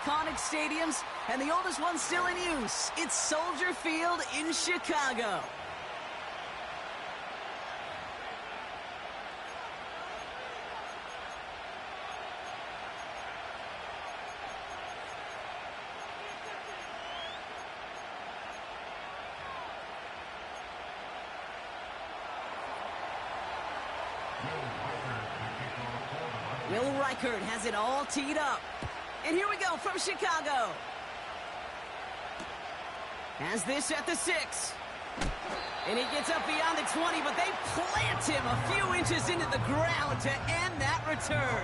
iconic stadiums and the oldest one still in use. It's Soldier Field in Chicago. Will Reichert has it all teed up. And here we go from Chicago. Has this at the 6. And he gets up beyond the 20, but they plant him a few inches into the ground to end that return.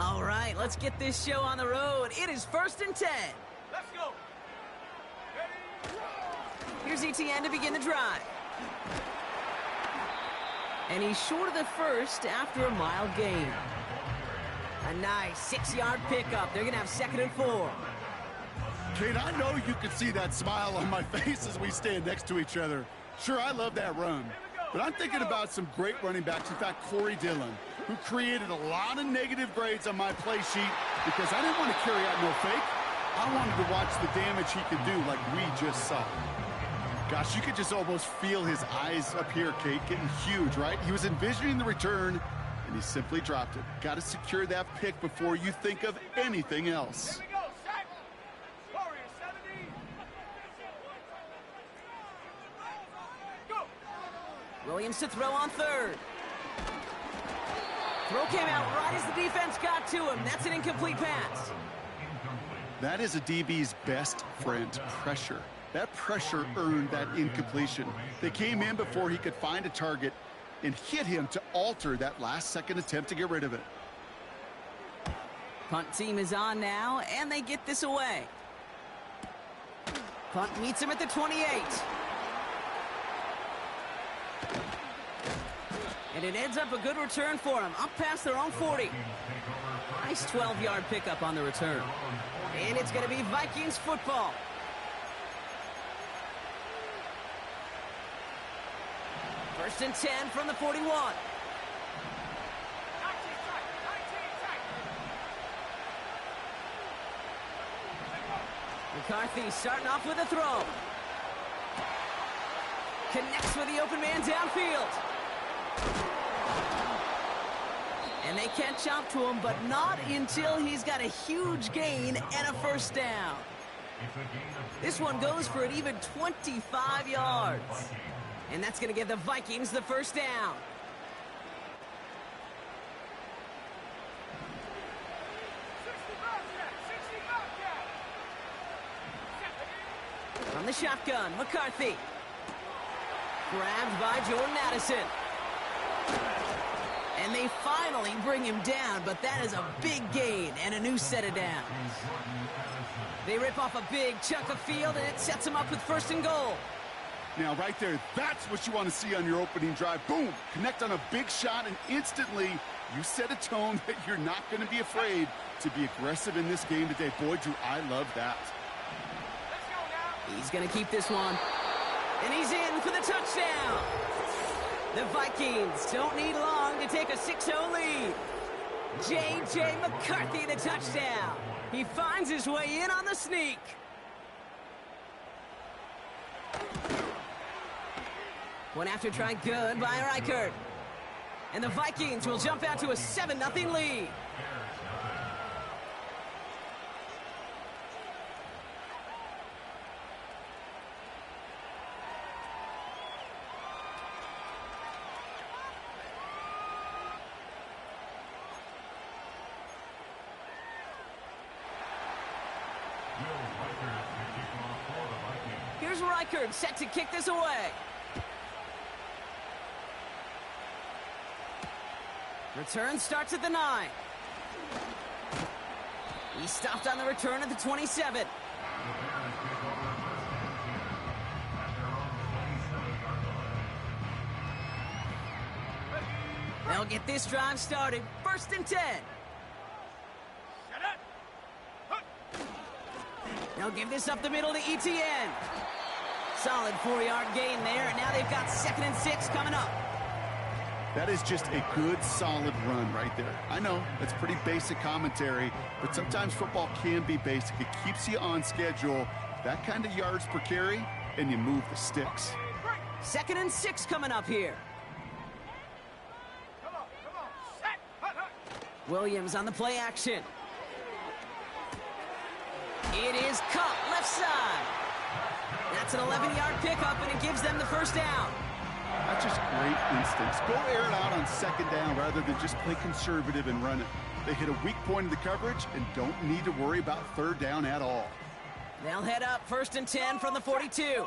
All right, let's get this show on the road. It is 1st and 10. Let's go. Here's Etienne to begin the drive. And he's short of the first after a mile gain. A nice 6-yard pickup. They're going to have 2nd and 4. Kate, I know you can see that smile on my face as we stand next to each other. Sure, I love that run. But I'm thinking about some great running backs. In fact, Corey Dillon, who created a lot of negative grades on my play sheet because I didn't want to carry out no fake. I wanted to watch the damage he could do like we just saw. Gosh, you could just almost feel his eyes up here, Kate, getting huge, right? He was envisioning the return, and he simply dropped it. Got to secure that pick before you think of anything else. Here we go, sack. Warriors 70. Go. Williams to throw on 3rd. Throw came out right as the defense got to him. That's an incomplete pass. That is a DB's best friend, pressure. That pressure earned that incompletion. They came in before he could find a target and hit him to alter that last-second attempt to get rid of it. Punt team is on now, and they get this away. Punt meets him at the 28. And it ends up a good return for him, up past their own 40. Nice 12-yard pickup on the return. And it's going to be Vikings football. First and 10 from the 41. McCarthy starting off with a throw. Connects with the open man downfield. And they catch up to him, but not until he's got a huge gain and a first down. This one goes for an even 25 yards. And that's going to give the Vikings the first down. From the shotgun, McCarthy. Grabbed by Jordan Addison. And they finally bring him down, but that is a big gain and a new set of downs. They rip off a big chunk of field, and it sets them up with 1st and goal. Now, right there, that's what you want to see on your opening drive. Boom! Connect on a big shot, and instantly you set a tone that you're not going to be afraid to be aggressive in this game today. Boy, do I love that. He's going to keep this one. And he's in for the touchdown. The Vikings don't need long to take a 6-0 lead. J.J. McCarthy the touchdown. He finds his way in on the sneak. One after try good by Reichert. And the Vikings will jump out to a 7-0 lead. Here's Reichert set to kick this away. Return starts at the 9. He stopped on the return at the 27. They'll get this drive started. 1st and 10. They'll give this up the middle to Etienne. Solid 4-yard gain there, and now they've got 2nd and 6 coming up. That is just a good, solid run right there. I know, that's pretty basic commentary, but sometimes football can be basic. It keeps you on schedule, that kind of yards per carry, and you move the sticks. 2nd and 6 coming up here. Williams on the play action. It is caught left side. That's an 11-yard pickup, and it gives them the 1st down. That's just great instincts. Go air it out on 2nd down rather than just play conservative and run it. They hit a weak point in the coverage and don't need to worry about 3rd down at all. They'll head up 1st and 10 from the 42.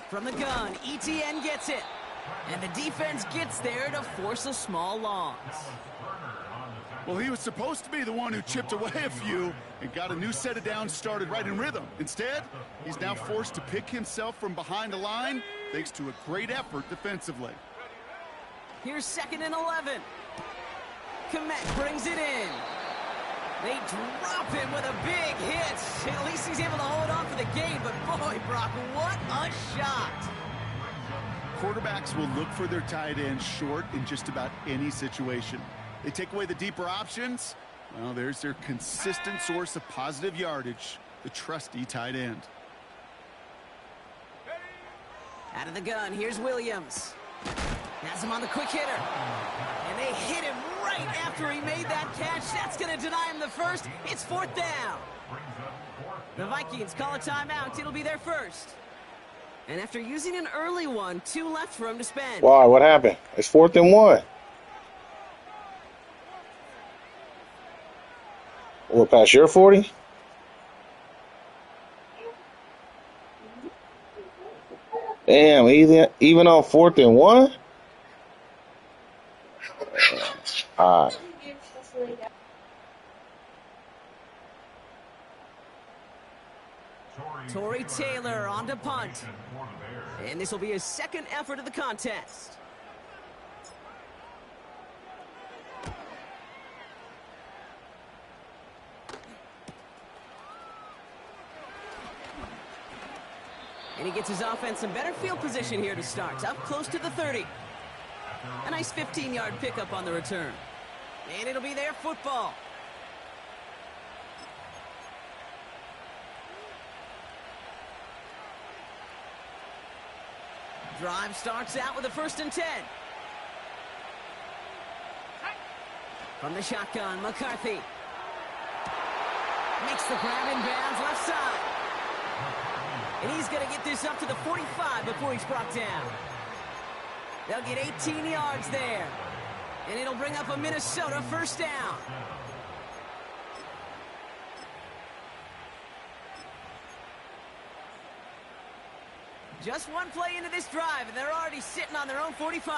From the gun, Etienne gets it. And the defense gets there to force a small loss. Well, he was supposed to be the one who chipped away a few and got a new set of downs started right in rhythm. Instead, he's now forced to pick himself from behind the line thanks to a great effort defensively. Here's 2nd and 11. Kmet brings it in. They drop him with a big hit. At least he's able to hold on for the game, but boy, Brock, what a shot. Quarterbacks will look for their tight end short in just about any situation. They take away the deeper options. Well, there's their consistent source of positive yardage, the trusty tight end. Out of the gun, here's Williams. Has him on the quick hitter. And they hit him right after he made that catch. That's going to deny him the 1st. It's 4th down. The Vikings call a timeout. It'll be their 1st. And after using an early one, 2 left for him to spend. Why? What happened? It's 4th and 1. What, past your 40? Damn, even on 4th and 1? All right. Tory Taylor on to punt. And this will be his 2nd effort of the contest. And he gets his offense in better field position here to start. Up close to the 30. A nice 15-yard pickup on the return. And it'll be their football. Drive starts out with a 1st and 10. From the shotgun, McCarthy. Makes the grab in bounds left side. And he's going to get this up to the 45 before he's brought down. They'll get 18 yards there. And it'll bring up a Minnesota 1st down. Just one play into this drive, and they're already sitting on their own 45.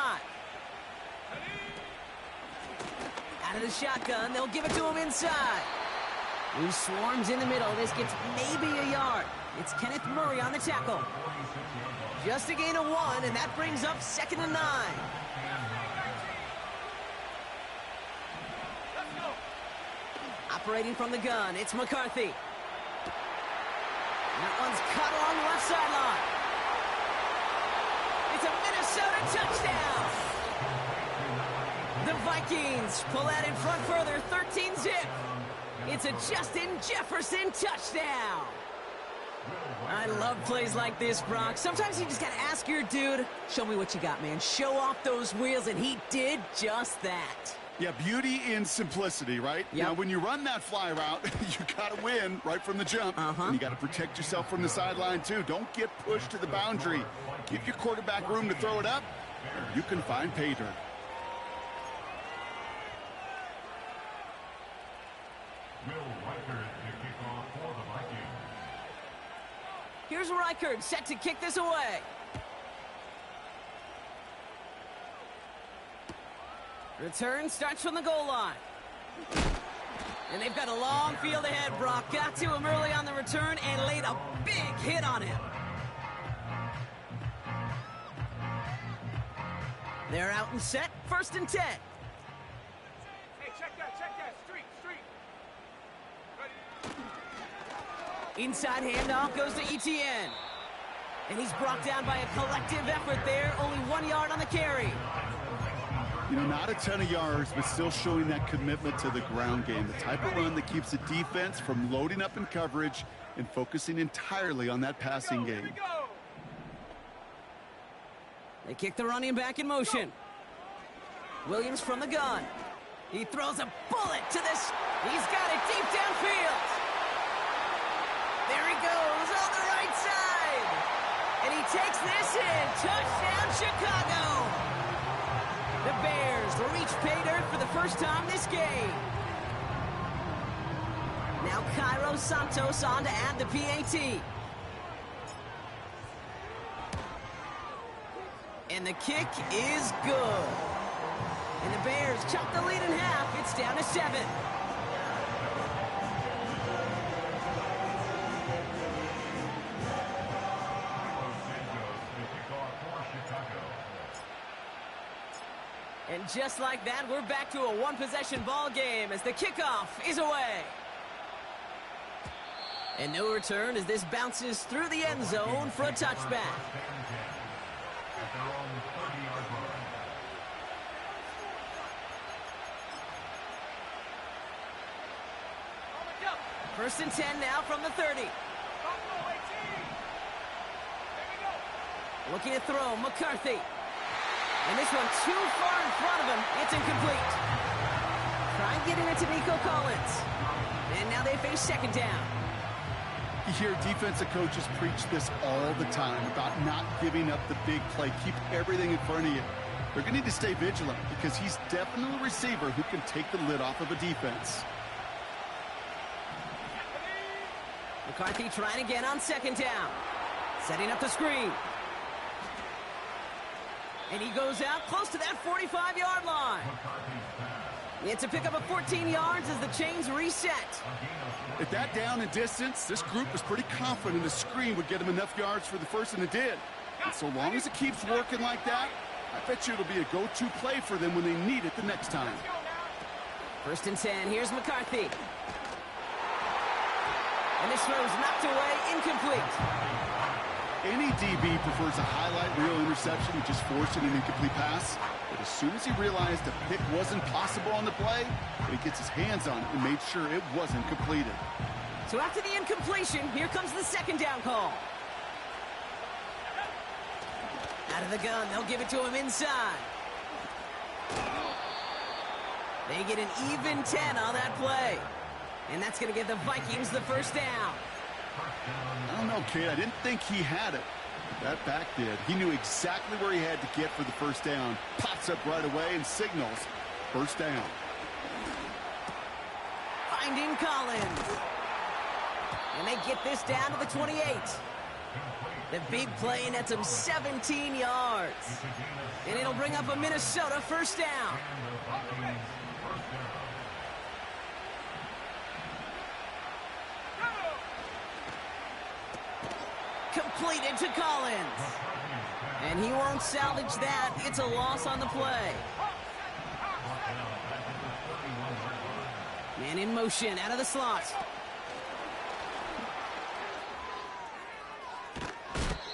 Out of the shotgun, they'll give it to him inside. He swarms in the middle. This gets maybe a yard. It's Kenneth Murray on the tackle. Just a gain of 1, and that brings up 2nd and 9. Operating from the gun, it's McCarthy. That one's cut along the left sideline. It's a Minnesota touchdown. The Vikings pull out in front further, 13-zip. It's a Justin Jefferson touchdown. I love plays like this, Brock. Sometimes you just got to ask your dude, show me what you got, man. Show off those wheels, and he did just that. Yeah, beauty in simplicity, right? Yep. Now, when you run that fly route, you got to win right from the jump. And you got to protect yourself from the sideline, too. Don't get pushed to the boundary. Give your quarterback room to throw it up, and you can find pay dirt. Here's Reichard set to kick this away. Return starts from the goal line. And they've got a long field ahead, Brock. Got to him early on the return and laid a big hit on him. They're out and set, 1st and 10. Hey, check that, street. Ready? Inside handoff goes to Etienne. And he's brought down by a collective effort there, only 1 yard on the carry. You know, not a ton of yards, but still showing that commitment to the ground game. The type of run that keeps the defense from loading up in coverage and focusing entirely on that passing game. They kick the running back in motion. Williams from the gun. He throws a bullet to this. He's got it deep downfield. There he goes on the right side. And he takes this in. Touchdown, Chicago. The Bears reach pay dirt for the first time this game. Now Cairo Santos on to add the PAT. And the kick is good. And the Bears chop the lead in half. It's down to 7. And just like that, we're back to a one-possession ball game as the kickoff is away. And no return as this bounces through the end zone for a touchback. First and 10 now from the 30. Looking to throw, McCarthy. And this one too far in front of him. It's incomplete. Try and get it into Nico Collins. And now they face 2nd down. You hear defensive coaches preach this all the time about not giving up the big play. Keep everything in front of you. They're going to need to stay vigilant because he's definitely a receiver who can take the lid off of a defense. McCarthy trying again on 2nd down. Setting up the screen. And he goes out close to that 45-yard line. It's a pickup of 14 yards as the chains reset. At that down and distance, this group was pretty confident the screen would get him enough yards for the first, and it did. And so long as it keeps working like that, I bet you it'll be a go-to play for them when they need it the next time. 1st and 10. Here's McCarthy. And this throw's knocked away, incomplete. Any DB prefers a highlight reel interception with just forcing an incomplete pass. But as soon as he realized a pick wasn't possible on the play, he gets his hands on it and made sure it wasn't completed. So after the incompletion, here comes the 2nd down call. Out of the gun, they'll give it to him inside. They get an even 10 on that play. And that's going to give the Vikings the 1st down. I don't know, kid. I didn't think he had it. That back did. He knew exactly where he had to get for the 1st down. Pops up right away and signals 1st down. Finding Collins. And they get this down to the 28. The big play nets him 17 yards. And it'll bring up a Minnesota 1st down. Completed to Collins. And he won't salvage that. It's a loss on the play. Man in motion out of the slot.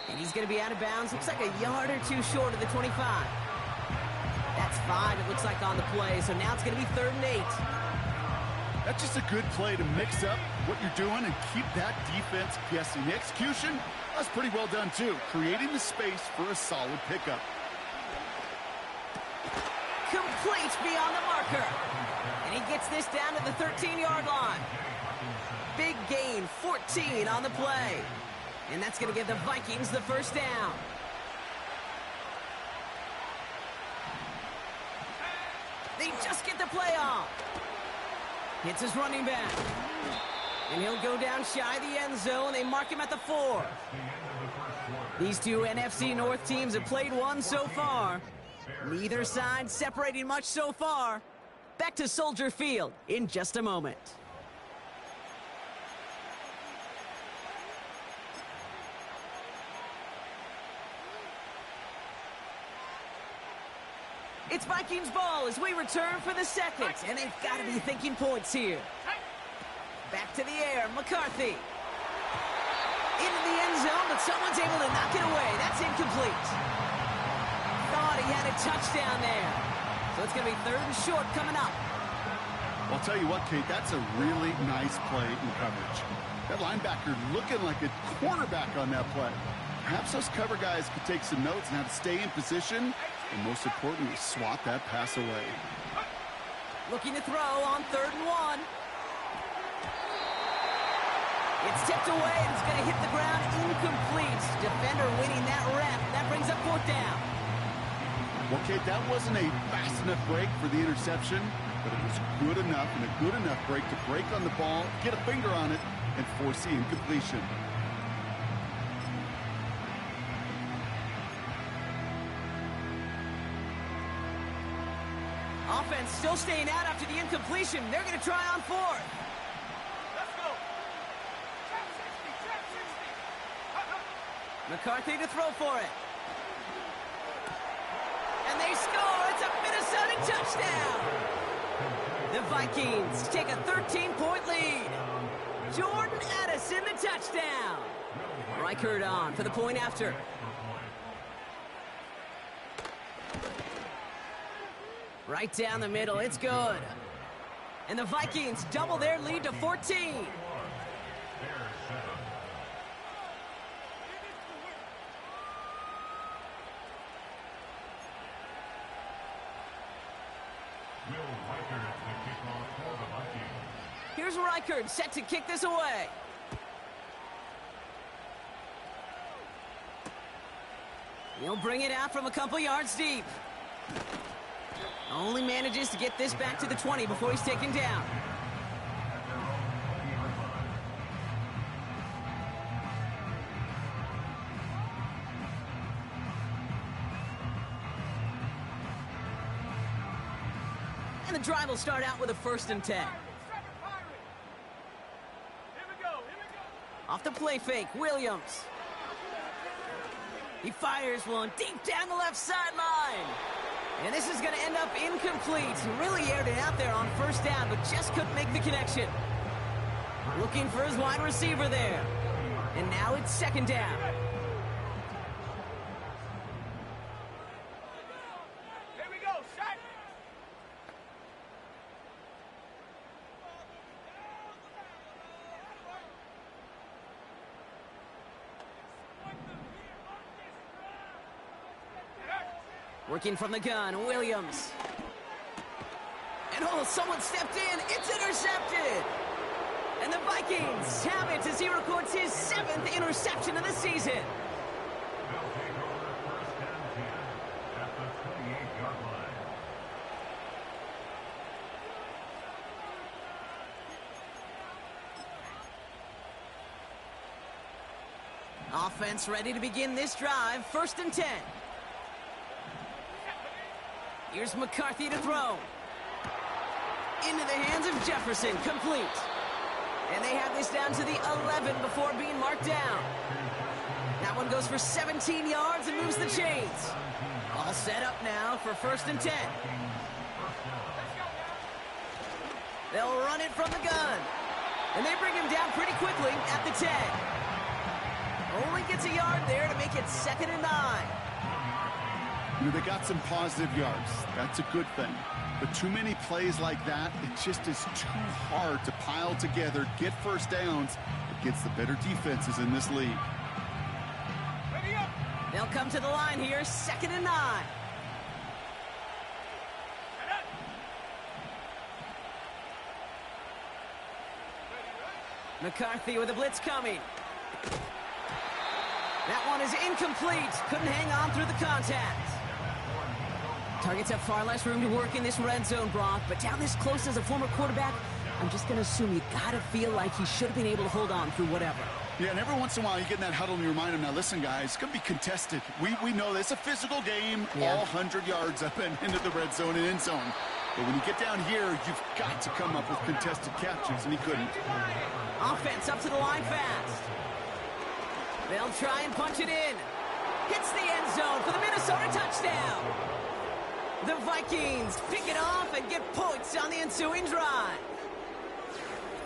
And he's going to be out of bounds. Looks like a yard or 2 short of the 25. That's 5, it looks like, on the play. So now it's going to be 3rd and 8. That's just a good play to mix up what you're doing and keep that defense guessing. The execution, that's pretty well done, too. Creating the space for a solid pickup. Complete beyond the marker. And he gets this down to the 13-yard line. Big gain, 14 on the play. And that's going to give the Vikings the 1st down. They just get the play off. Hits his running back. And he'll go down shy of the end zone. They mark him at the 4. These two NFC North teams have played one so far. Neither side separating much so far. Back to Soldier Field in just a moment. It's Vikings ball as we return for the second, and they've got to be thinking points here. Back to the air, McCarthy. Into the end zone, but someone's able to knock it away. That's incomplete. Thought he had a touchdown there. So it's going to be 3rd and short coming up. I'll tell you what, Kate, that's a really nice play in coverage. That linebacker looking like a cornerback on that play. Perhaps those cover guys could take some notes on how to stay in position, and most importantly, swat that pass away. Looking to throw on 3rd and 1. It's tipped away, and it's going to hit the ground incomplete. Defender winning that rep. That brings up 4th down. Well, Kate, that wasn't a fast enough break for the interception, but it was good enough and a good enough break to break on the ball, get a finger on it, and force the incompletion. Offense still staying out after the incompletion. They're going to try on 4th. Let's go. Trap 60. McCarthy to throw for it. And they score. It's a Minnesota touchdown. The Vikings take a 13-point lead. Jordan Addison the touchdown. Reichard on for the point after. Right down the middle, it's good. And the Vikings double their lead to 14. Here's Reichard set to kick this away. He'll bring it out from a couple yards deep. Only manages to get this back to the 20 before he's taken down. And the drive will start out with a 1st and 10. Off the play fake, Williams. He fires one deep down the left sideline. And this is going to end up incomplete. Really aired it out there on 1st down, but just couldn't make the connection. Looking for his wide receiver there. And now it's 2nd down. Here we go, shot. Working from the gun, Williams. And oh, someone stepped in. It's intercepted. And the Vikings have it as he records his 7th interception of the season. Offense ready to begin this drive. 1st and 10. Here's McCarthy to throw. Into the hands of Jefferson, complete. And they have this down to the 11 before being marked down. That one goes for 17 yards and moves the chains. All set up now for 1st and 10. They'll run it from the gun. And they bring him down pretty quickly at the 10. Only gets a yard there to make it 2nd and 9. You know, they got some positive yards. That's a good thing. But too many plays like that, it just is too hard to pile together, get 1st downs against the better defenses in this league. Ready up. They'll come to the line here, 2nd and 9. McCarthy with a blitz coming. That one is incomplete. Couldn't hang on through the contact. Targets have far less room to work in this red zone, Brock, but down this close as a former quarterback, I'm just going to assume you got to feel like he should have been able to hold on through whatever. Yeah, and every once in a while you get in that huddle and you remind him, now listen, guys, it's going to be contested. We know this. It's a physical game, all 100 yards up and into the red zone and end zone. But when you get down here, you've got to come up with contested catches, and he couldn't. Offense up to the line fast. They'll try and punch it in. Hits the end zone for the Minnesota touchdown. The Vikings pick it off and get points on the ensuing drive.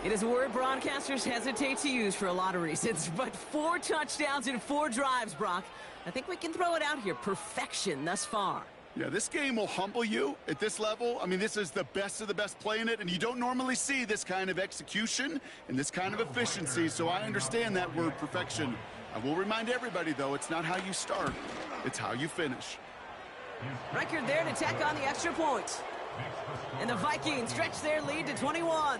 It is a word broadcasters hesitate to use for a lot of reasons, but 4 touchdowns in 4 drives, Brock. I think we can throw it out here. Perfection thus far. Yeah, this game will humble you at this level. I mean, this is the best of the best playing it, and you don't normally see this kind of execution and this kind of efficiency, so I understand that word perfection. I will remind everybody, though, it's not how you start, it's how you finish. Record there to tack on the extra point. And the Vikings stretch their lead to 21.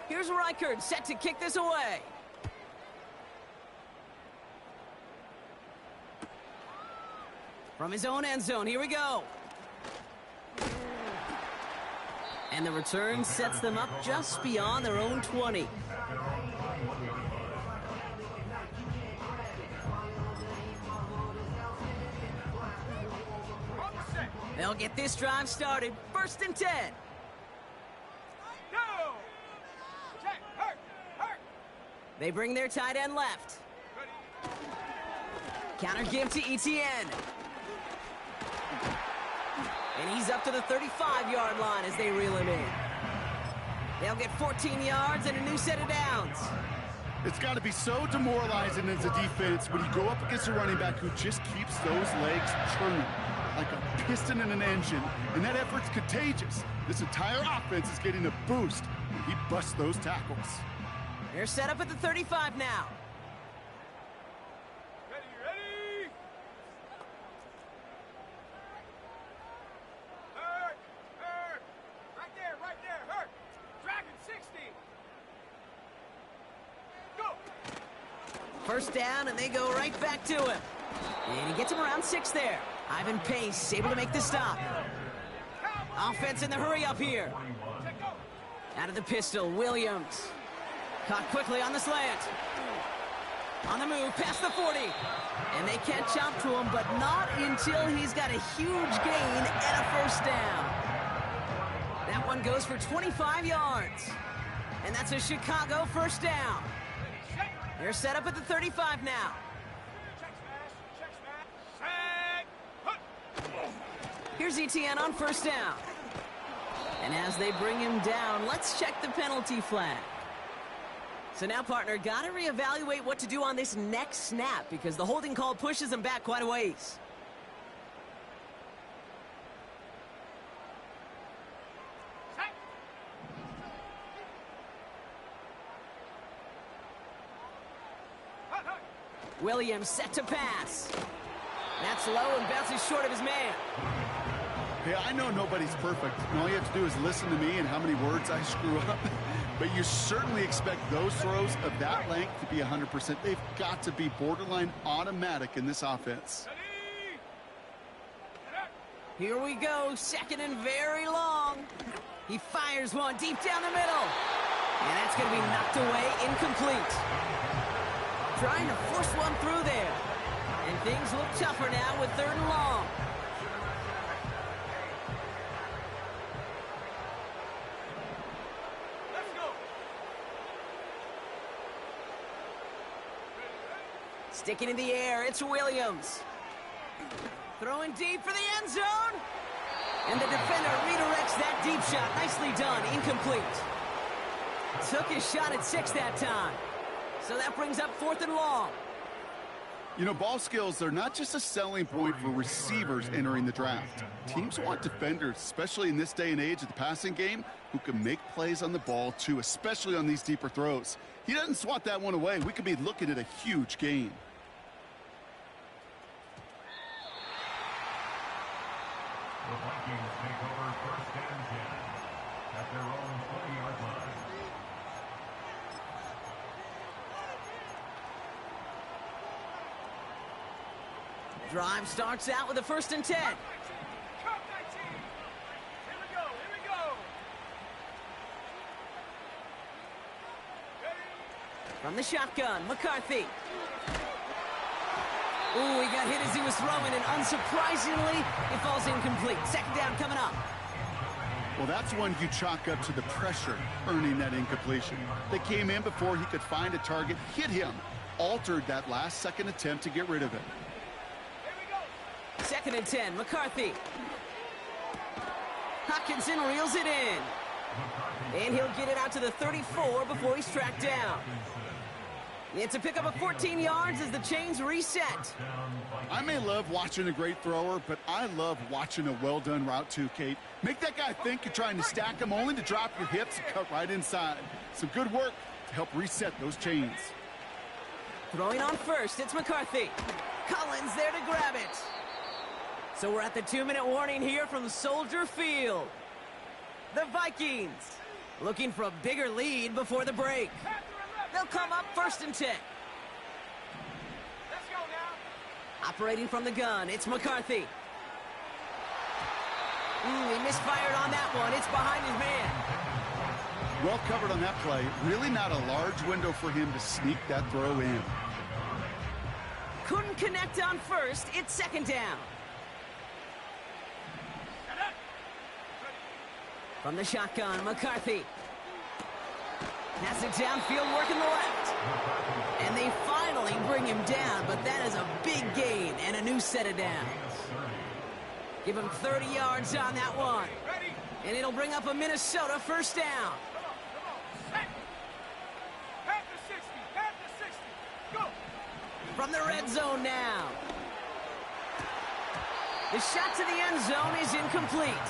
Here's Reichard set to kick this away. From his own end zone, here we go. And the return sets them up just beyond their own 20. They'll get this drive started. 1st and 10. Go! Check. Hurt. They bring their tight end left. Counter give to Etienne. And he's up to the 35-yard line as they reel him in. They'll get 14 yards and a new set of downs. It's got to be so demoralizing as a defense when you go up against a running back who just keeps those legs churning like a piston in an engine, and that effort's contagious. This entire offense is getting a boost when he busts those tackles. They're set up at the 35 now. Ready? Hurt. Right there. Hurt. Dragon 60. Go. 1st down, and they go right back to him. And he gets him around 6 there. Ivan Pace able to make the stop. Offense in the hurry up here. Out of the pistol, Williams. Caught quickly on the slant. On the move, past the 40. And they can't jump to him, but not until he's got a huge gain and a 1st down. That one goes for 25 yards. And that's a Chicago 1st down. They're set up at the 35 now. Here's Etienne on 1st down. And as they bring him down, let's check the penalty flag. So now, partner, got to reevaluate what to do on this next snap because the holding call pushes him back quite a ways. Williams set to pass. That's low and bounces short of his man. Hey, I know nobody's perfect, and all you have to do is listen to me and how many words I screw up. But you certainly expect those throws of that length to be 100%. They've got to be borderline automatic in this offense. Here we go, 2nd and very long. He fires one deep down the middle. And that's going to be knocked away, incomplete. Trying to force one through there. And things look tougher now with 3rd and long. Let's go. Sticking in the air, it's Williams. Throwing deep for the end zone. And the defender redirects that deep shot. Nicely done, incomplete. Took his shot at 6 that time. So that brings up 4th and long. You know, ball skills are not just a selling point for receivers entering the draft. Teams want defenders, especially in this day and age of the passing game, who can make plays on the ball, too, especially on these deeper throws. He doesn't swat that one away. We could be looking at a huge gain. The Vikings take over 1st and 10 at their own 20-yard line. Drive starts out with a 1st and 10. Cup 19. Here we go. From the shotgun, McCarthy. Ooh, he got hit as he was throwing, and unsurprisingly, it falls incomplete. Second down coming up. Well, that's one you chalk up to the pressure earning that incompletion. They came in before he could find a target, hit him, altered that last second attempt to get rid of it. Second and 10, McCarthy. Hockenson reels it in. And he'll get it out to the 34 before he's tracked down. It's a pickup of 14 yards as the chains reset. I may love watching a great thrower, but I love watching a well-done route too, Kate. Make that guy think you're trying to stack him, only to drop your hips and cut right inside. Some good work to help reset those chains. Throwing on first, it's McCarthy. Collins there to grab it. So we're at the 2-minute warning here from Soldier Field. The Vikings looking for a bigger lead before the break. They'll come up first and 10. Let's go now. Operating from the gun, it's McCarthy. He misfired on that one. It's behind his man. Well covered on that play. Really not a large window for him to sneak that throw in. Couldn't connect on first. It's second down. From the shotgun, McCarthy. Pass it downfield, working the left. And they finally bring him down, but that is a big gain and a new set of downs. Give him 30 yards on that one. And it'll bring up a Minnesota first down. Pass the 60, pass the 60. Go. From the red zone now. The shot to the end zone is incomplete.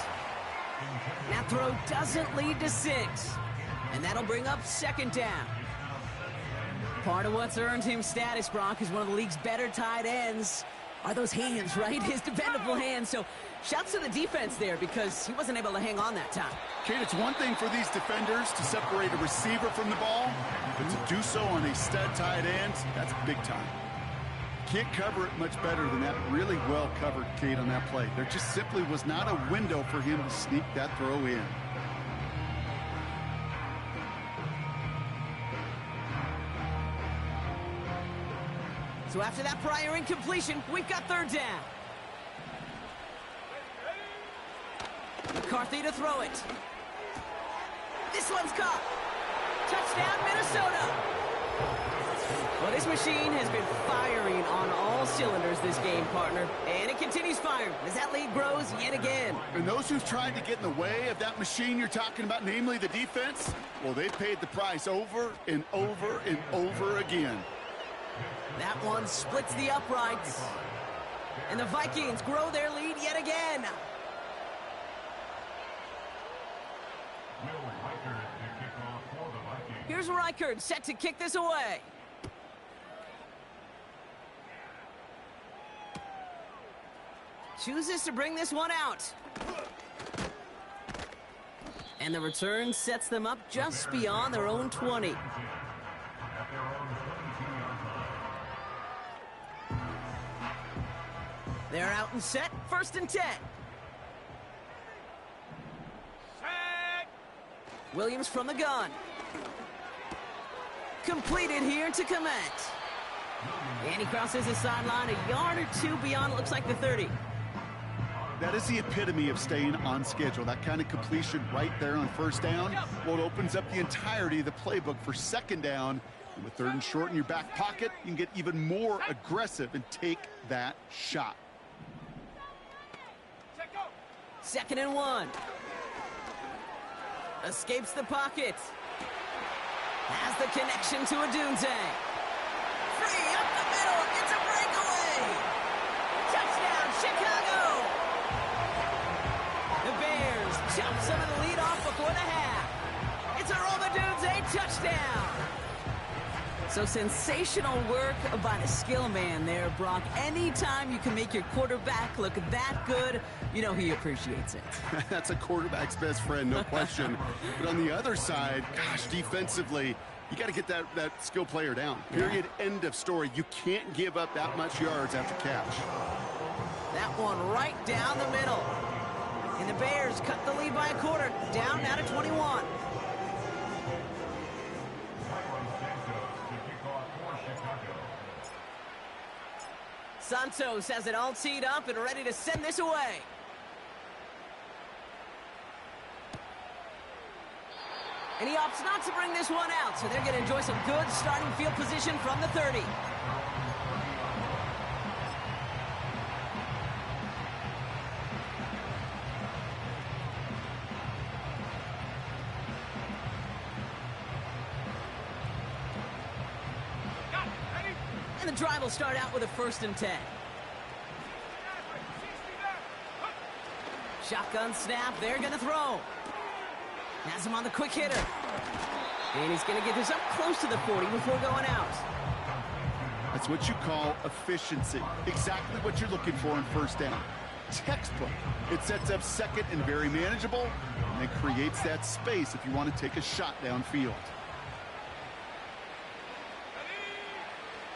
That throw doesn't lead to 6. And that'll bring up second down. Part of what's earned him status, Brock, is one of the league's better tight ends. Are those hands, right? His dependable hands. So shouts to the defense there because he wasn't able to hang on that time. Kate, it's one thing for these defenders to separate a receiver from the ball, but to do so on a stud tight end, that's big time. Can't cover it much better than that. Really well covered, Kate, on that play. There just simply was not a window for him to sneak that throw in. So after that prior incompletion, we've got third down. McCarthy to throw it. This one's caught. Touchdown, Minnesota. Well, this machine has been firing on all cylinders this game, partner. And it continues firing as that lead grows yet again. And those who've tried to get in the way of that machine you're talking about, namely the defense, well, they paid the price over and over and over again. That one splits the uprights. And the Vikings grow their lead yet again. Here's Reichard set to kick this away. Chooses to bring this one out. And the return sets them up just beyond their own 20. They're out and set, first and 10. Set. Williams from the gun. Completed here to Komet. And he crosses the sideline a yard or two beyond, it looks like the 30. That is the epitome of staying on schedule. That kind of completion right there on first down. Well, it opens up the entirety of the playbook for second down. And with third and short in your back pocket, you can get even more aggressive and take that shot. Set, go. Second and 1. Escapes the pocket. Has the connection to Odunze. Free up the middle. It's a breakaway. Touchdown, Chicago. The Bears jump some of the lead off before the half. It's a Rome Odunze touchdown. So sensational work by the skill man there, Brock. Anytime you can make your quarterback look that good, you know he appreciates it. That's a quarterback's best friend, no question. But on the other side, gosh, defensively, you got to get that skill player down. Period, end of story. You can't give up that much yards after catch. That one right down the middle. And the Bears cut the lead by a quarter, down now to 21. Santos has it all teed up and ready to send this away. And he opts not to bring this one out, so they're going to enjoy some good starting field position from the 30. And the drive will start out with a 1st and 10. Shotgun snap, they're going to throw. Has him on the quick hitter. And he's going to get this up close to the 40 before going out. That's what you call efficiency. Exactly what you're looking for in 1st down. Textbook. It sets up 2nd and very manageable, and it creates that space if you want to take a shot downfield.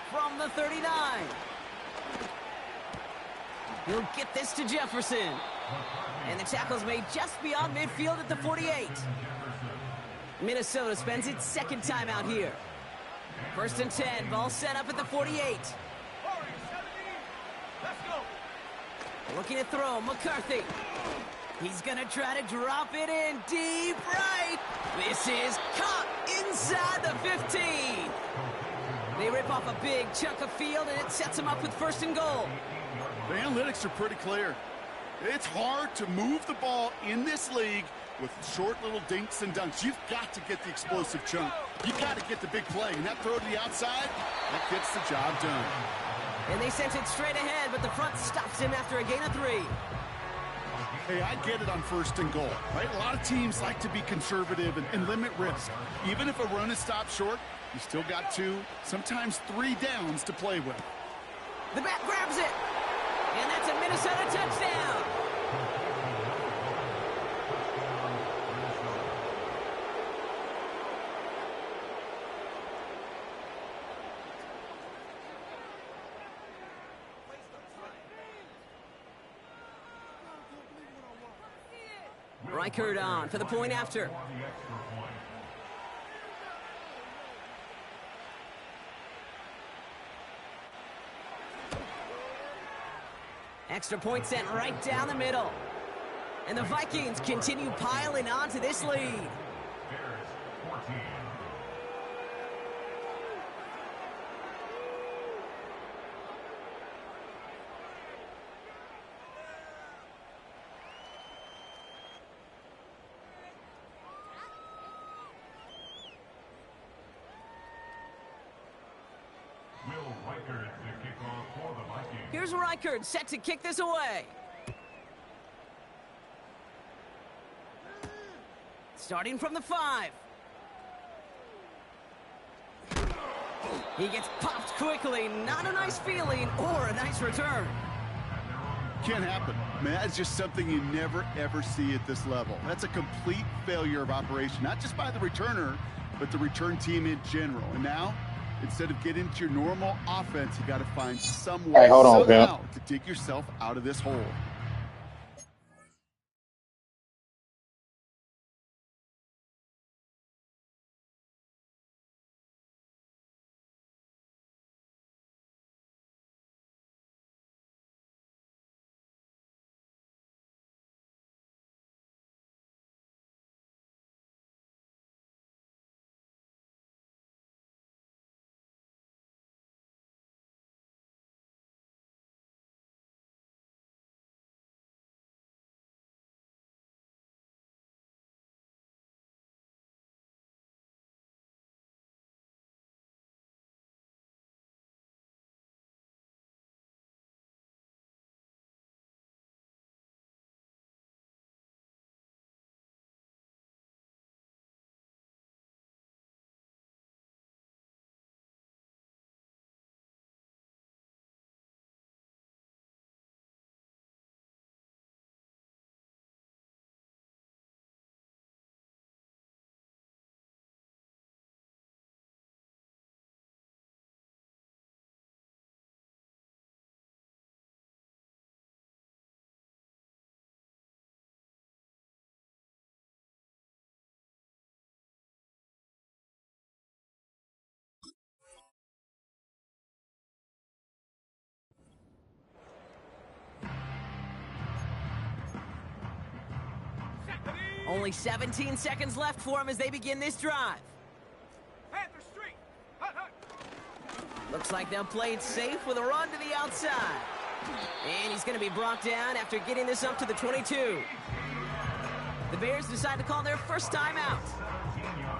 From the 39. He'll get this to Jefferson. And the tackle's made just beyond midfield at the 48. Minnesota spends its 2nd time out here. 1st and 10, ball set up at the 48. Looking to throw, McCarthy. He's gonna try to drop it in deep right. This is caught inside the 15. They rip off a big chunk of field, and it sets them up with 1st and goal. The analytics are pretty clear. It's hard to move the ball in this league with short little dinks and dunks. You've got to get the explosive chunk. You've got to get the big play. And that throw to the outside, that gets the job done. And they sent it straight ahead, but the front stops him after a gain of 3. Hey, I get it on 1st and goal, right? A lot of teams like to be conservative and limit risk. Even if a run is stopped short, you still got 2, sometimes 3 downs to play with. The back grabs it. And that's a Minnesota touchdown. Reichard on for the point after. Extra point sent right down the middle. And the Vikings continue piling on to this lead. Bears 14. Will Reichard to kick off for the Vikings. Here's Reichard set to kick this away. Starting from the 5. He gets popped quickly. Not a nice feeling or a nice return. Can't happen. I mean, that's just something you never, ever see at this level. That's a complete failure of operation, not just by the returner, but the return team in general. And now, instead of getting to your normal offense, you got to find some way, somehow, to dig yourself out of this hole. Only 17 seconds left for him as they begin this drive. Panther Street. Hut, hut. Looks like they'll play it safe with a run to the outside. And he's going to be brought down after getting this up to the 22. The Bears decide to call their first timeout.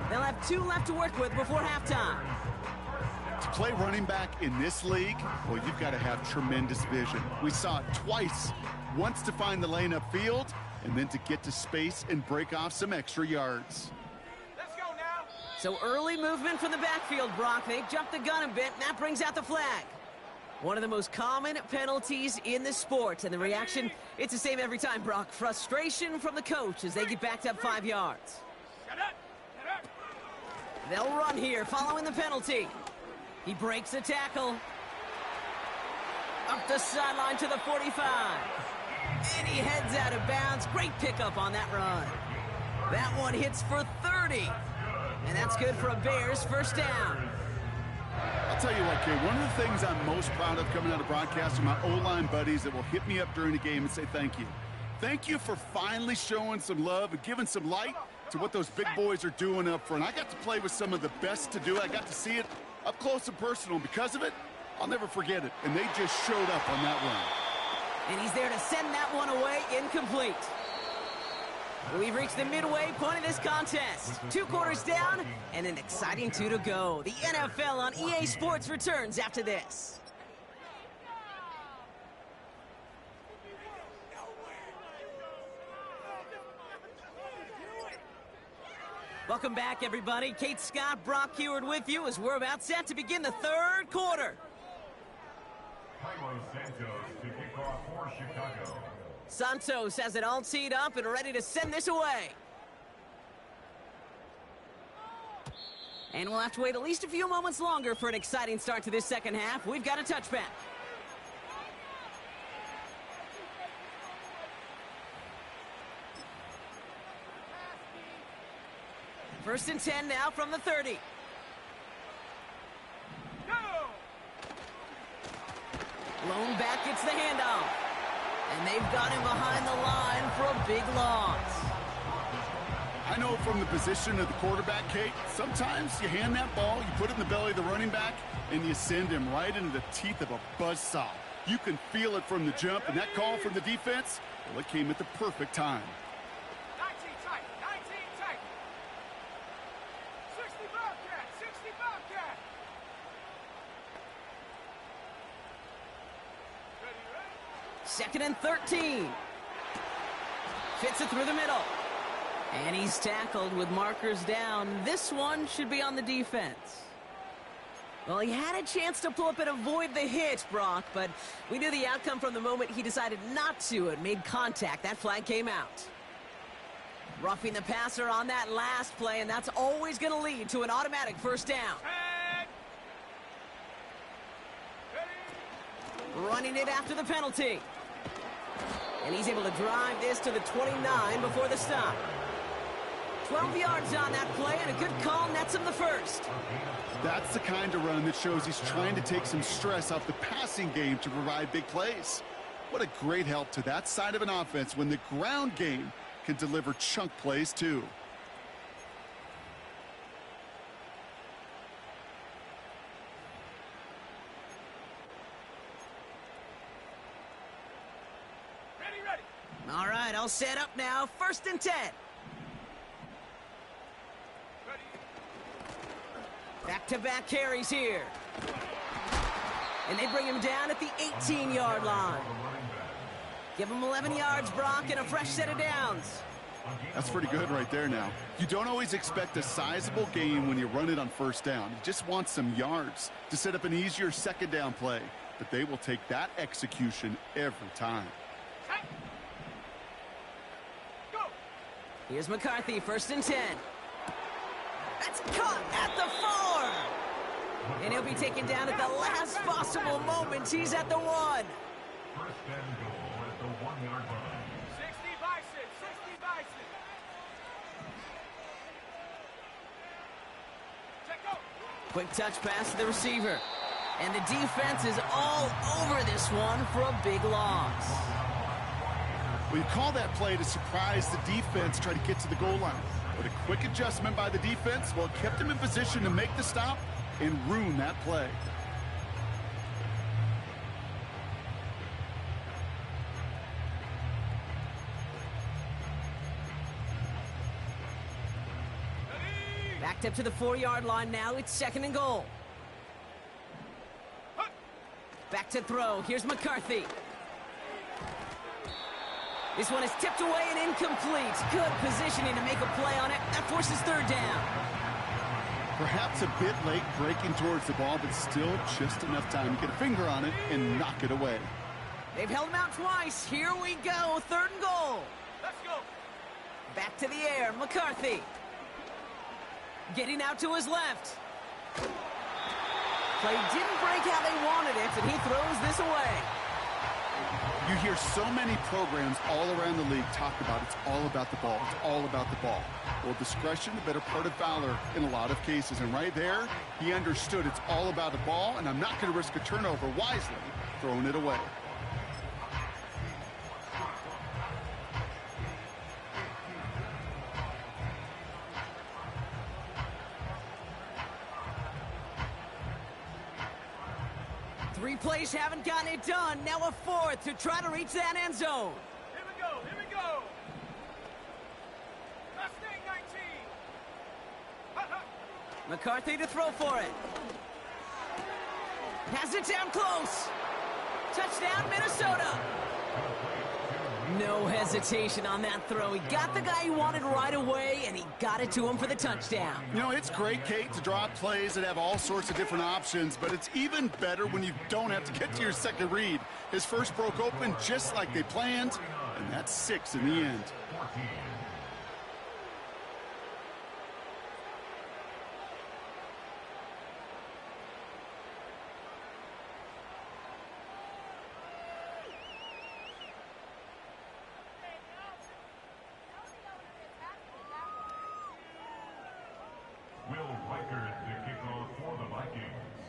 They'll have 2 left to work with before halftime. To play running back in this league, well, you've got to have tremendous vision. We saw it twice. Once to find the lane upfield, and then to get to space and break off some extra yards. Let's go now. So early movement from the backfield, Brock. They jumped the gun a bit, and that brings out the flag. One of the most common penalties in the sport, and the reaction, it's the same every time, Brock. Frustration from the coach as they get backed up 5 yards. Shut up. Shut up. They'll run here following the penalty. He breaks the tackle. Up the sideline to the 45. And he heads out of bounds. Great pickup on that run. That one hits for 30. And that's good for a Bears first down. I'll tell you what, Kay, one of the things I'm most proud of coming out of broadcast are my O-line buddies that will hit me up during the game and say thank you. Thank you for finally showing some love and giving some light to what those big boys are doing up front. I got to play with some of the best to do it. I got to see it up close and personal. Because of it, I'll never forget it. And they just showed up on that run. And he's there to send that one away incomplete. We've reached the midway point of this contest. 2 quarters down and an exciting 2 to go. The NFL on EA Sports returns after this. Welcome back, everybody. Kate Scott, Brock Huard with you as we're about set to begin the 3rd quarter. Cairo Santos to kick off for Chicago. Santos has it all teed up and ready to send this away. And we'll have to wait at least a few moments longer for an exciting start to this second half. We've got a touchback. First and 10 now from the 30. Go. Lone back gets the handoff. And they've got him behind the line for a big loss. I know from the position of the quarterback, Kate, sometimes you hand that ball, you put it in the belly of the running back, and you send him right into the teeth of a buzzsaw. You can feel it from the jump, and that call from the defense, well, it came at the perfect time. 19 tight. 19 tight. 60 Bobcat. 60 Bobcat. Second and 13. Fits it through the middle. And he's tackled with markers down. This one should be on the defense. Well, he had a chance to pull up and avoid the hit, Brock, but we knew the outcome from the moment he decided not to and made contact. That flag came out. Roughing the passer on that last play, and that's always going to lead to an automatic first down. Running it after the penalty. And he's able to drive this to the 29 before the stop. 12 yards on that play, and a good call nets him the first. That's the kind of run that shows he's trying to take some stress off the passing game to provide big plays. What a great help to that side of an offense when the ground game can deliver chunk plays too. Ready. All right, all set up now. First and 10. Back-to-back carries here. And they bring him down at the 18-yard line. Give him 11 yards, Brock, and a fresh set of downs. That's pretty good right there now. You don't always expect a sizable gain when you run it on first down. You just want some yards to set up an easier second down play. But they will take that execution every time. Go. Here's McCarthy, first and 10. That's caught at the 4. And he'll be taken down at the last possible moment. He's at the 1. First and goal at the 1-yard line. 60 Bison. 60 Bison. Check go. Quick touch pass to the receiver. And the defense is all over this one for a big loss. Well, you call that play to surprise the defense, try to get to the goal line. But a quick adjustment by the defense, well, it kept him in position to make the stop and ruin that play. Backed up to the 4-yard line now. It's 2nd and goal. Back to throw. Here's McCarthy. This one is tipped away and incomplete. Good positioning to make a play on it. That forces 3rd down. Perhaps a bit late breaking towards the ball, but still just enough time to get a finger on it and knock it away. They've held him out twice. Here we go. 3rd and goal. Let's go. Back to the air. McCarthy. Getting out to his left. Play didn't break how they wanted it, and he throws this away. You hear so many programs all around the league talk about it's all about the ball. It's all about the ball. Well, discretion, the better part of valor in a lot of cases. And right there, he understood it's all about the ball, and I'm not going to risk a turnover wisely, throwing it away. Three plays haven't gotten it done. Now a 4th to try to reach that end zone. Here we go. Here we go. Last thing, 19. McCarthy to throw for it. Has it down close. Touchdown, Minnesota. No hesitation on that throw. He got the guy he wanted right away, and he got it to him for the touchdown. You know, it's great, Kate, to draw up plays that have all sorts of different options, but it's even better when you don't have to get to your second read. His first broke open just like they planned, and that's 6 in the end.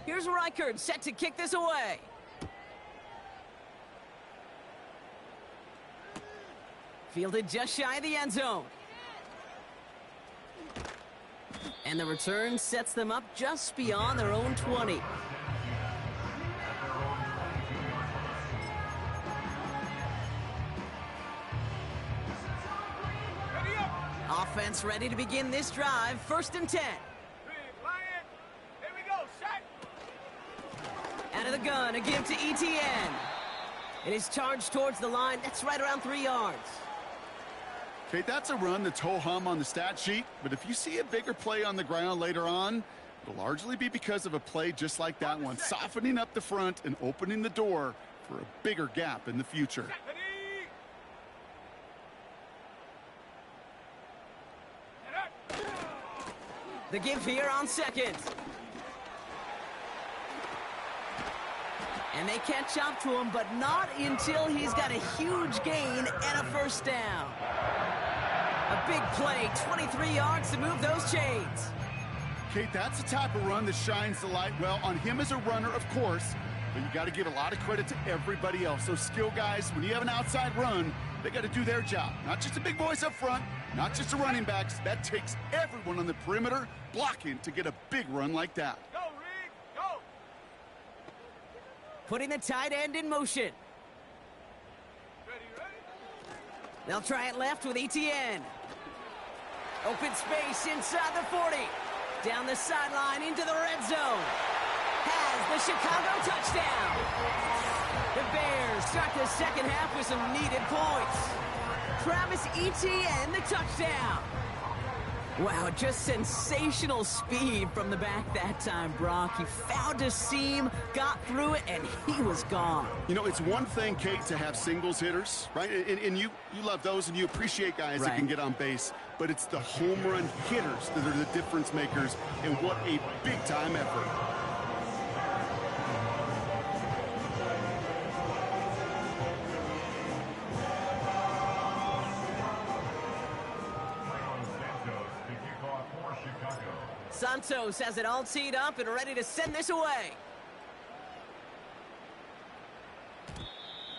Here's Reichard set to kick this away. Fielded just shy of the end zone. And the return sets them up just beyond their own 20. Offense ready to begin this drive. 1st and 10. Out of the gun, a give to ETN. It is charged towards the line. That's right around 3 yards. Okay, that's a run that's ho-hum on the stat sheet, but if you see a bigger play on the ground later on, it'll largely be because of a play just like that one, softening up the front and opening the door for a bigger gap in the future. The give here on 2nd. And they catch up to him, but not until he's got a huge gain and a 1st down. A big play, 23 yards to move those chains. Kate, that's the type of run that shines the light well on him as a runner, of course, but you got to give a lot of credit to everybody else. Those skill guys, when you have an outside run, they got to do their job. Not just the big boys up front, not just the running backs. That takes everyone on the perimeter blocking to get a big run like that. Putting the tight end in motion. Ready. They'll try it left with ETN. Open space inside the 40. Down the sideline into the red zone. Has the Chicago touchdown. The Bears start the 2nd half with some needed points. Travis Etienne, the touchdown. Wow, just sensational speed from the back that time, Brock. He found a seam, got through it, and he was gone. You know, it's one thing, Kate, to have singles hitters, right? And you love those, and you appreciate guys that can get on base. But it's the home run hitters that are the difference makers, and what a big-time effort. Santos has it all teed up and ready to send this away.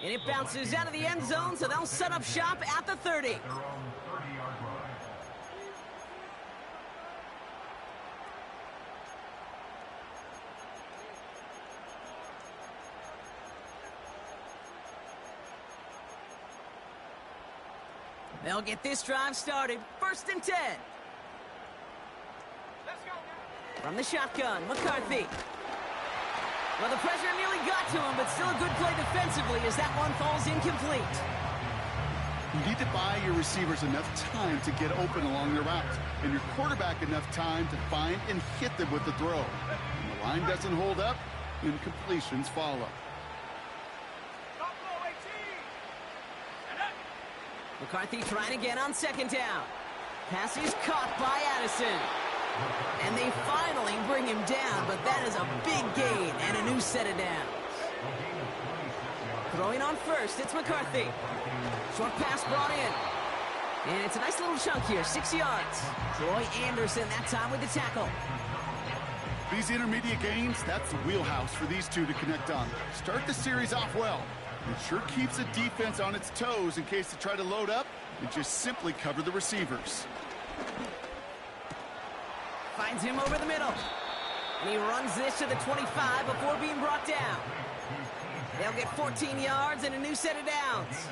And it bounces out of the end zone, so they'll set up shop at the 30. Their own 30-yard line. They'll get this drive started. 1st and 10. Let's go now. From the shotgun, McCarthy. Well, the pressure nearly got to him, but still a good play defensively as that one falls incomplete. You need to buy your receivers enough time to get open along their route, and your quarterback enough time to find and hit them with the throw. When the line doesn't hold up, incompletions follow. Top low 18. And up. McCarthy trying again on 2nd down. Pass is caught by Addison. And they finally bring him down, but that is a big gain and a new set of downs. Throwing on 1st, it's McCarthy. Short pass brought in. And it's a nice little chunk here, 6 yards. Troy Anderson that time with the tackle. These intermediate gains, that's the wheelhouse for these two to connect on. Start the series off well. It sure keeps the defense on its toes in case they try to load up and just simply cover the receivers. Finds him over the middle. And he runs this to the 25 before being brought down. They'll get 14 yards and a new set of downs.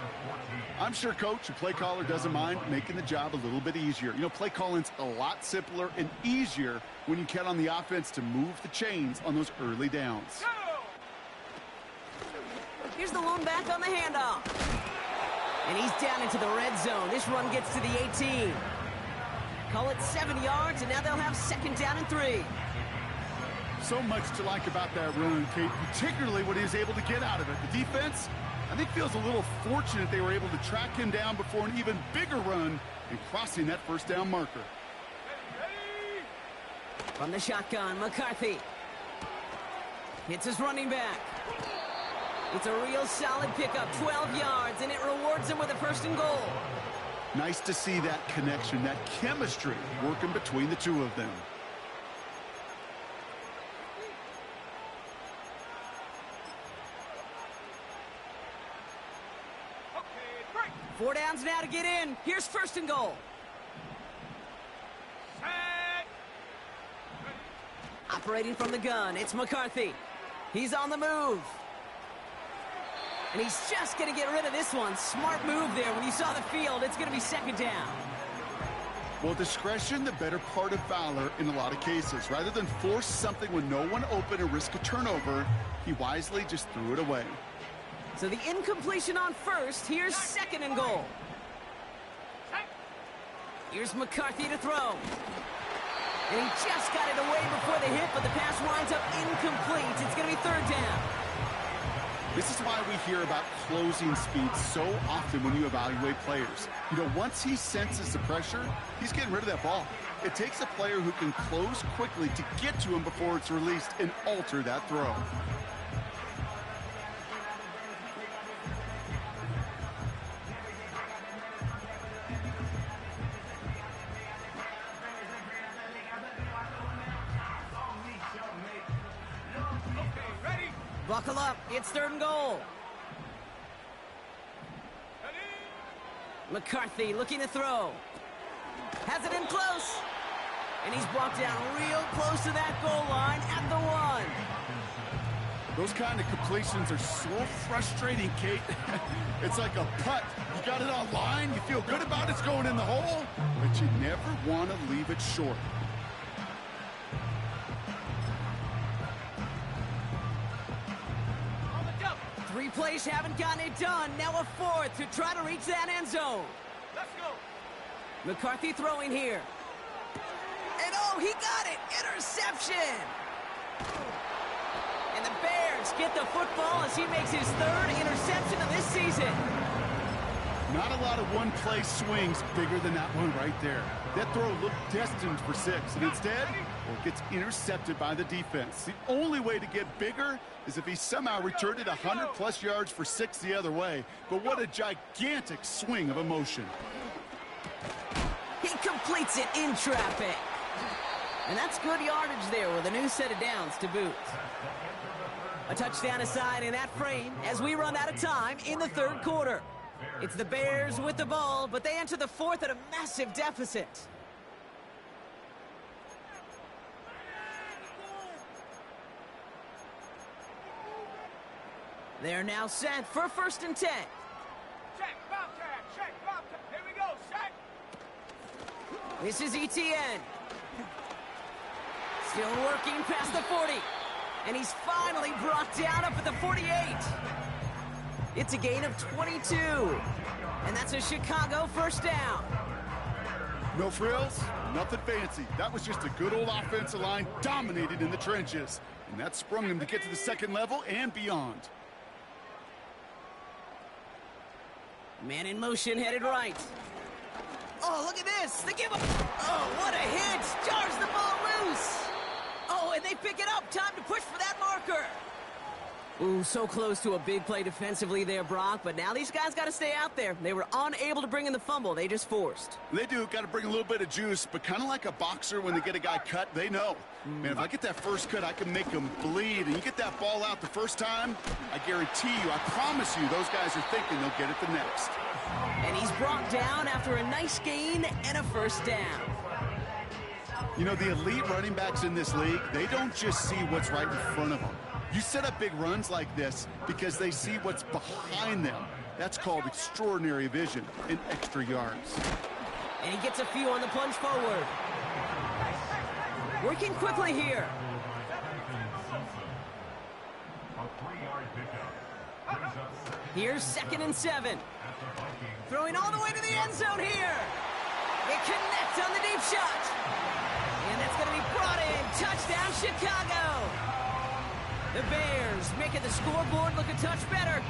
I'm sure coach and play caller doesn't mind making the job a little bit easier. You know, play calling's a lot simpler and easier when you count on the offense to move the chains on those early downs. Go. Here's the lone back on the handoff. And he's down into the red zone. This run gets to the 18. Call it 7 yards, and now they'll have 2nd down and 3. So much to like about that run, Kate, particularly what he was able to get out of it. The defense, I think, feels a little fortunate they were able to track him down before an even bigger run and crossing that 1st down marker. Ready. From the shotgun, McCarthy. Hits his running back. It's a real solid pickup, 12 yards, and it rewards him with a 1st and goal. Nice to see that connection, that chemistry working between the two of them. Okay, break. 4 downs now to get in. Here's 1st and goal. Set. Operating from the gun, it's McCarthy. He's on the move. And he's just going to get rid of this one. Smart move there. When you saw the field, it's going to be 2nd down. Well, discretion, the better part of valor in a lot of cases. Rather than force something with no one open and risk a turnover, he wisely just threw it away. So the incompletion on 1st. Here's 2nd and goal. Here's McCarthy to throw. And he just got it away before the hit, but the pass winds up incomplete. It's going to be 3rd down. This is why we hear about closing speed so often when you evaluate players. You know, once he senses the pressure, he's getting rid of that ball. It takes a player who can close quickly to get to him before it's released and alter that throw. Okay, ready. Buckle up. It's 3rd and goal. Ready. McCarthy looking to throw. Has it in close. And he's brought down real close to that goal line at the 1. Those kind of completions are so frustrating, Kate. It's like a putt. You got it on line, you feel good about it's going in the hole, but you never want to leave it short. On the double. 3 plays haven't gotten it done. Now a 4th to try to reach that end zone. Let's go. McCarthy throwing here. And oh, he got it! Interception! And the Bears get the football as he makes his 3rd interception of this season. Not a lot of one-play swings bigger than that one right there. That throw looked destined for 6, and instead, well, it gets intercepted by the defense. The only way to get bigger is if he somehow returned it 100-plus yards for 6 the other way. But what a gigantic swing of emotion. He completes it in traffic. And that's good yardage there with a new set of downs to boot. A touchdown aside in that frame as we run out of time in the third quarter. It's the Bears with the ball, but they enter the fourth at a massive deficit. They're now set for 1st and 10. Check, Bobcat, check, Bobcat. Here we go, check. This is ETN. Still working past the 40. And he's finally brought down up at the 48. It's a gain of 22. And that's a Chicago first down. No frills, nothing fancy. That was just a good old offensive line dominated in the trenches. And that sprung him to get to the second level and beyond. Man in motion headed right. Oh, look at this. They give him. Oh, what a hit. Jars the ball loose. Oh, and they pick it up. Time to push for that marker. Ooh, so close to a big play defensively there, Brock. But now these guys got to stay out there. They were unable to bring in the fumble. They just forced. They do. Got to bring a little bit of juice. But kind of like a boxer when they get a guy cut, they know. Man, if I get that first cut, I can make them bleed. And you get that ball out the first time, I guarantee you, I promise you, those guys are thinking they'll get it the next. And he's brought down after a nice gain and a first down. You know, the elite running backs in this league, they don't just see what's right in front of them. You set up big runs like this because they see what's behind them. That's called extraordinary vision and extra yards. And he gets a few on the plunge forward. Working quickly here. Here's 2nd and 7. Throwing all the way to the end zone here. They connect on the deep shot. And that's going to be brought in. Touchdown, Chicago. The Bears making the scoreboard look a touch better.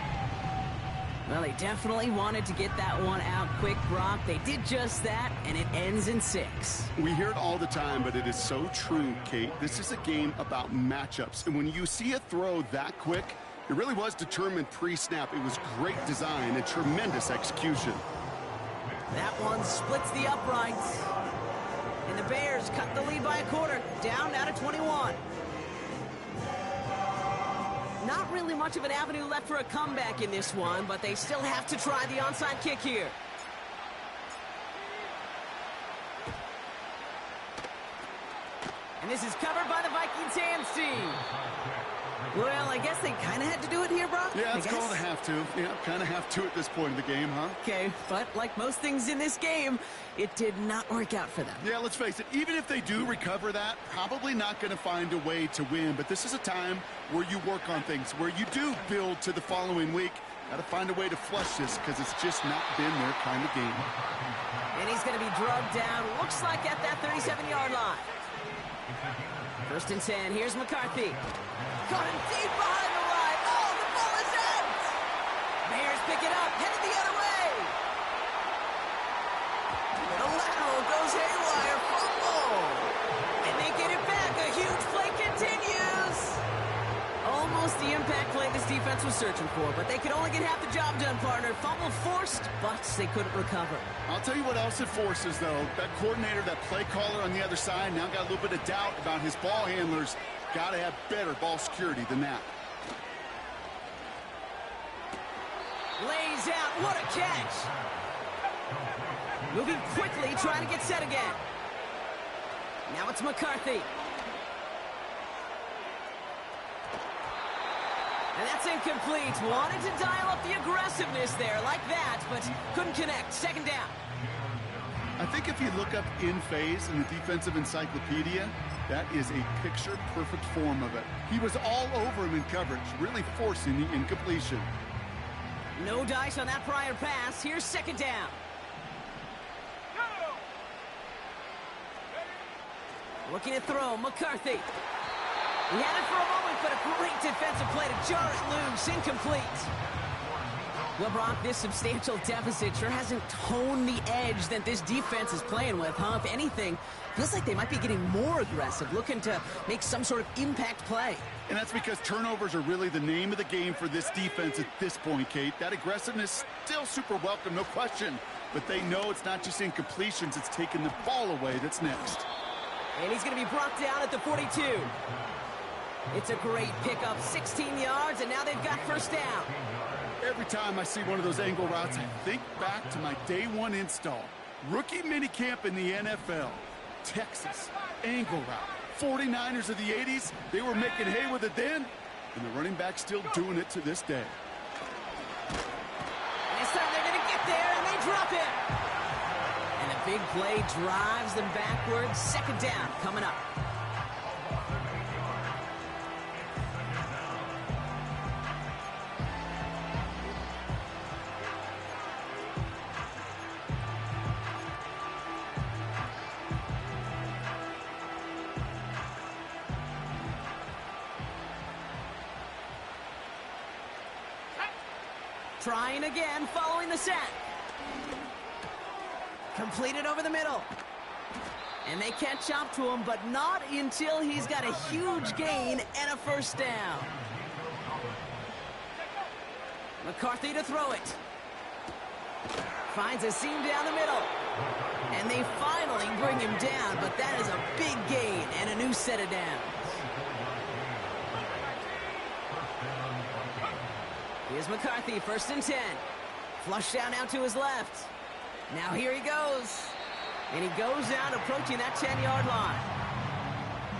Well, they definitely wanted to get that one out quick, Brock. They did just that, and it ends in 6. We hear it all the time, but it is so true, Kate. This is a game about matchups. And when you see a throw that quick, it really was determined pre-snap. It was great design and tremendous execution. That one splits the uprights. And the Bears cut the lead by a quarter, down out of 21. Not really much of an avenue left for a comeback in this one, but they still have to try the onside kick here. And this is covered by the Vikings hands team. Well, I guess they kind of had to do it here, Brock. Yeah, it's called a have to. Yeah, kind of have to at this point in the game, huh? Okay, but like most things in this game, it did not work out for them. Yeah, let's face it, even if they do recover that, probably not going to find a way to win. But this is a time where you work on things, where you do build to the following week. Got to find a way to flush this because it's just not been their kind of game. And he's going to be drugged down, looks like at that 37-yard line. 1st and 10, here's McCarthy. Got him deep behind the line. Oh, the ball is out! Bears pick it up, headed the other way. The lateral goes haywire, fumble. And they get it back. A huge play continues. Almost the impact play this defense was searching for, but they could only get half the job done, partner. Fumble forced, but they couldn't recover. I'll tell you what else it forces, though. That coordinator, that play caller on the other side, now got a little bit of doubt about his ball handlers. Got to have better ball security than that. Lays out. What a catch. Moving quickly, trying to get set again. Now it's McCarthy. And that's incomplete. Wanted to dial up the aggressiveness there like that, but couldn't connect. 2nd down. I think if you look up in phase in the defensive encyclopedia, that is a picture-perfect form of it. He was all over him in coverage, really forcing the incompletion. No dice on that prior pass. Here's 2nd down. Looking to throw, McCarthy. He had it for a moment, but a great defensive play to jar it loose. Incomplete. Well, Brock, this substantial deficit sure hasn't toned the edge that this defense is playing with, huh? If anything, feels like they might be getting more aggressive, looking to make some sort of impact play. And that's because turnovers are really the name of the game for this defense at this point, Kate. That aggressiveness still super welcome, no question. But they know it's not just incompletions, it's taking the ball away that's next. And he's going to be brought down at the 42. It's a great pickup, 16 yards, and now they've got first down. Every time I see one of those angle routes, I think back to my day one install. Rookie minicamp in the NFL. Texas, angle route. 49ers of the 80s, they were making hay with it then, and the running back's still doing it to this day. This time they're going to get there, and they drop it. And a big play drives them backwards. Second down coming up. Trying again, following the sack. Completed over the middle. And they catch up to him, but not until he's got a huge gain and a first down. McCarthy to throw it. Finds a seam down the middle. And they finally bring him down, but that is a big gain and a new set of downs. Here's McCarthy, first and 10. Flush down out to his left. Now here he goes. And he goes out approaching that 10-yard line.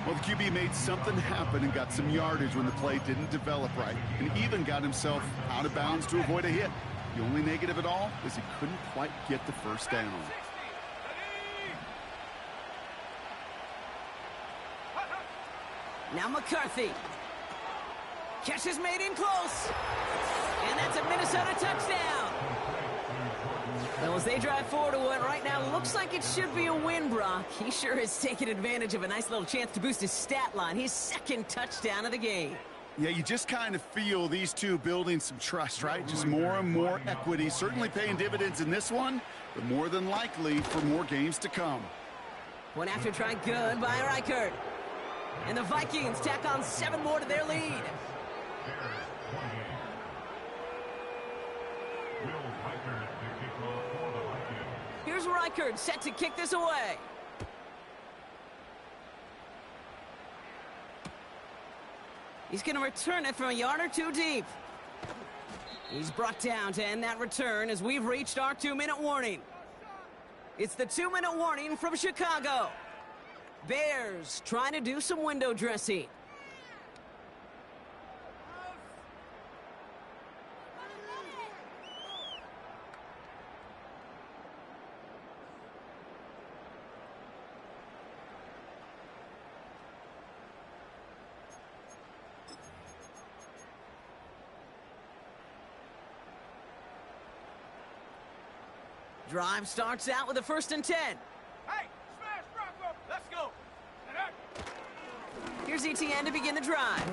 Well, the QB made something happen and got some yardage when the play didn't develop right, and even got himself out of bounds to avoid a hit. The only negative at all is he couldn't quite get the first down. Now McCarthy. Catch is made in close. And that's a Minnesota touchdown. Well, as they drive forward to what right now looks like it should be a win, Brock. He sure has taken advantage of a nice little chance to boost his stat line. His second touchdown of the game. Yeah, you just kind of feel these two building some trust, right? Just more and more equity. Certainly paying dividends in this one, but more than likely for more games to come. One after try good by Reichert. And the Vikings tack on 7 more to their lead. Here's Reichert set to kick this away. He's going to return it from a yard or two deep. He's brought down to end that return as we've reached our 2-minute warning. It's the 2-minute warning from Chicago. Bears trying to do some window dressing. Drive starts out with a 1st and 10. Hey, smash Rockwell. Let's go. Here's Etienne to begin the drive.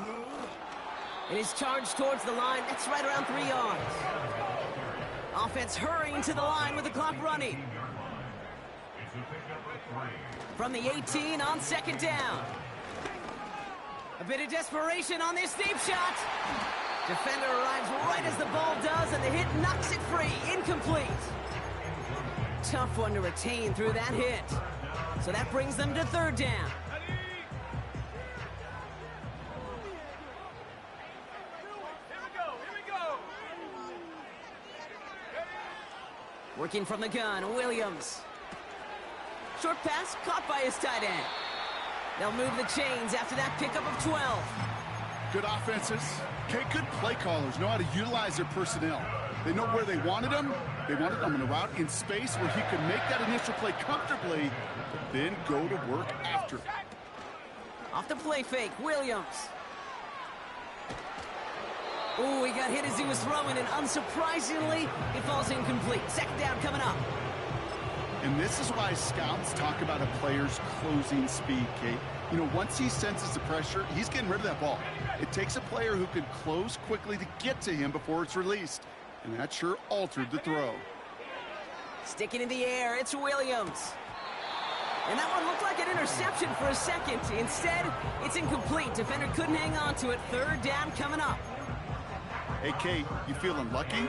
It is charged towards the line. That's right around 3 yards. Offense hurrying to the line with the clock running. From the 18 on 2nd down. A bit of desperation on this deep shot. Defender arrives right as the ball does, and the hit knocks it free. Incomplete. Tough one to retain through that hit. So that brings them to 3rd down. Working from the gun, Williams. Short pass caught by his tight end. They'll move the chains after that pickup of 12. Good offenses. Okay, good play callers know how to utilize their personnel. They know where they wanted him. They wanted him in a route in space where he could make that initial play comfortably, but then go to work after. Off the play fake, Williams. Ooh, he got hit as he was throwing, and unsurprisingly, it falls incomplete. 2nd down coming up. And this is why scouts talk about a player's closing speed, Kate. You know, once he senses the pressure, he's getting rid of that ball. It takes a player who can close quickly to get to him before it's released. And that sure altered the throw. Sticking in the air, it's Williams. And that one looked like an interception for a second. Instead, it's incomplete. Defender couldn't hang on to it. 3rd down coming up. Hey, Kate, you feeling lucky?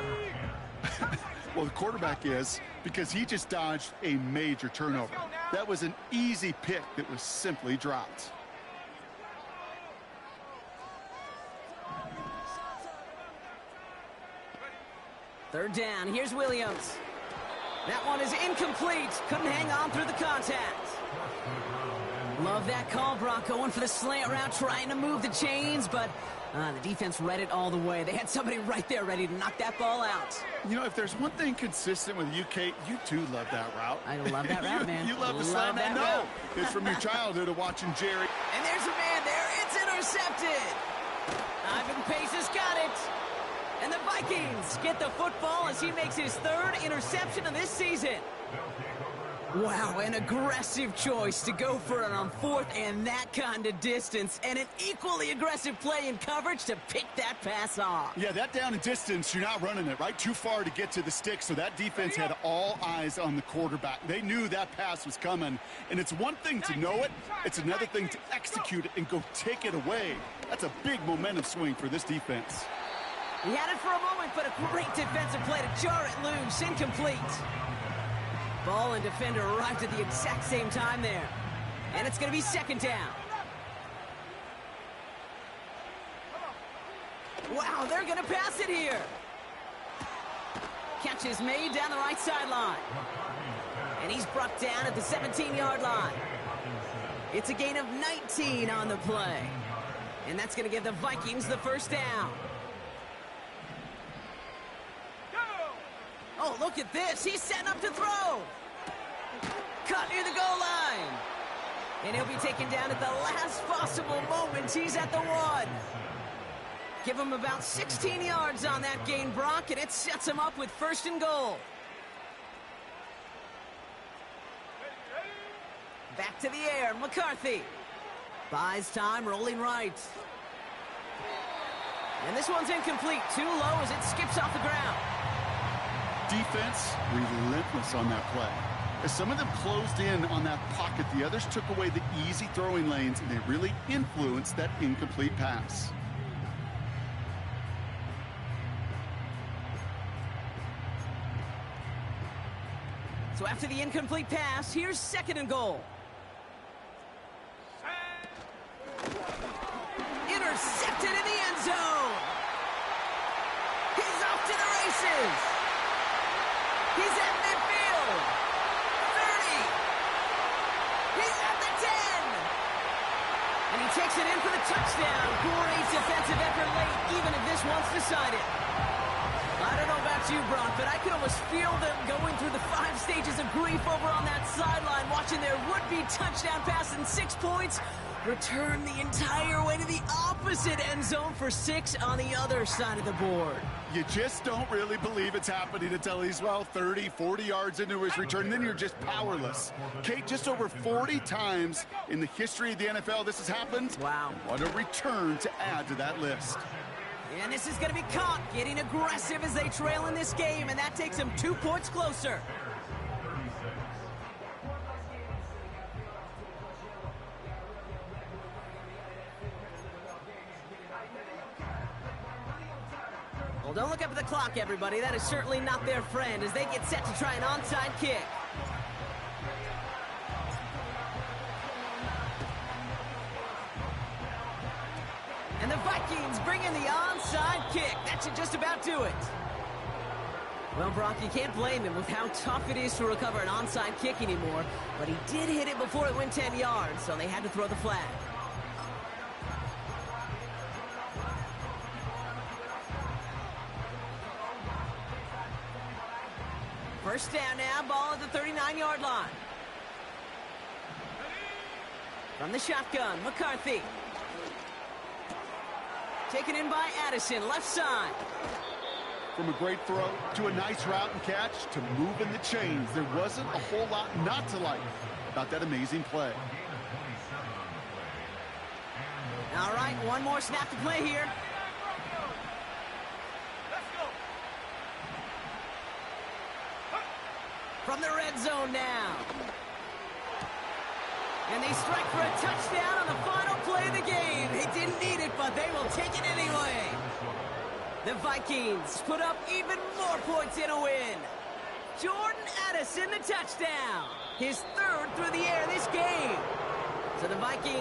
Well, the quarterback is, because he just dodged a major turnover. That was an easy pick that was simply dropped. Third down. Here's Williams. That one is incomplete. Couldn't hang on through the contact. Love that call, Brock. Going for the slant route, trying to move the chains, but the defense read it all the way. They had somebody right there ready to knock that ball out. You know, if there's one thing consistent with you, Kate, you too love that route. I love that route, man. You love the slant. I know. Route. It's from your childhood of watching Jerry. And there's a man there. It's intercepted. Ivan Pace has got it. And the Vikings get the football as he makes his third interception of this season. Wow, an aggressive choice to go for it on fourth and that kind of distance. And an equally aggressive play in coverage to pick that pass off. Yeah, that down and distance, you're not running it, right? Too far to get to the stick, so that defense had all eyes on the quarterback. They knew that pass was coming. And it's one thing to know it, it's another thing to execute it and go take it away. That's a big momentum swing for this defense. He had it for a moment, but a great defensive play to jar it loose. Incomplete. Ball and defender arrived at the exact same time there. And it's going to be second down. Wow, they're going to pass it here. Catch is made down the right sideline. And he's brought down at the 17-yard line. It's a gain of 19 on the play. And that's going to give the Vikings the first down. Oh, look at this. He's setting up to throw. Cut near the goal line. And he'll be taken down at the last possible moment. He's at the 1. Give him about 16 yards on that gain, Brock, and it sets him up with first and goal. Back to the air, McCarthy. Buys time, rolling right. And this one's incomplete. Too low as it skips off the ground. Defense relentless on that play. As some of them closed in on that pocket, the others took away the easy throwing lanes, and they really influenced that incomplete pass. So after the incomplete pass, here's second and goal. Intercepted in the end zone. He's off to the races. He's at midfield. 30. He's at the 10. And he takes it in for the touchdown. Great defensive effort late, even if this one's decided. I don't know about you, Brock, but I can almost feel them going through the 5 stages of grief over on that sideline, watching their would-be touchdown pass in 6 points return the entire way to the opposite end zone for 6 on the other side of the board. You just don't really believe it's happening until he's, well, 30, 40 yards into his return, and then you're just powerless. Kate, just over 40 times in the history of the NFL this has happened. Wow. What a return to add to that list. And this is going to be caught, getting aggressive as they trail in this game, and that takes them 2 points closer. Well, don't look up at the clock, everybody. That is certainly not their friend as they get set to try an onside kick. And the Vikings bring in the onside kick. That should just about do it. Well, Brock, you can't blame him with how tough it is to recover an onside kick anymore. But he did hit it before it went 10 yards, so they had to throw the flag. First down now, ball at the 39-yard line. From the shotgun, McCarthy. Taken in by Addison, left side. From a great throw to a nice route and catch to moving the chains, there wasn't a whole lot not to like about that amazing play. All right, one more snap to play here. From the red zone now. And they strike for a touchdown on the final play of the game. They didn't need it, but they will take it anyway. The Vikings put up even more points in a win. Jordan Addison the touchdown. His third through the air this game. So the Vikings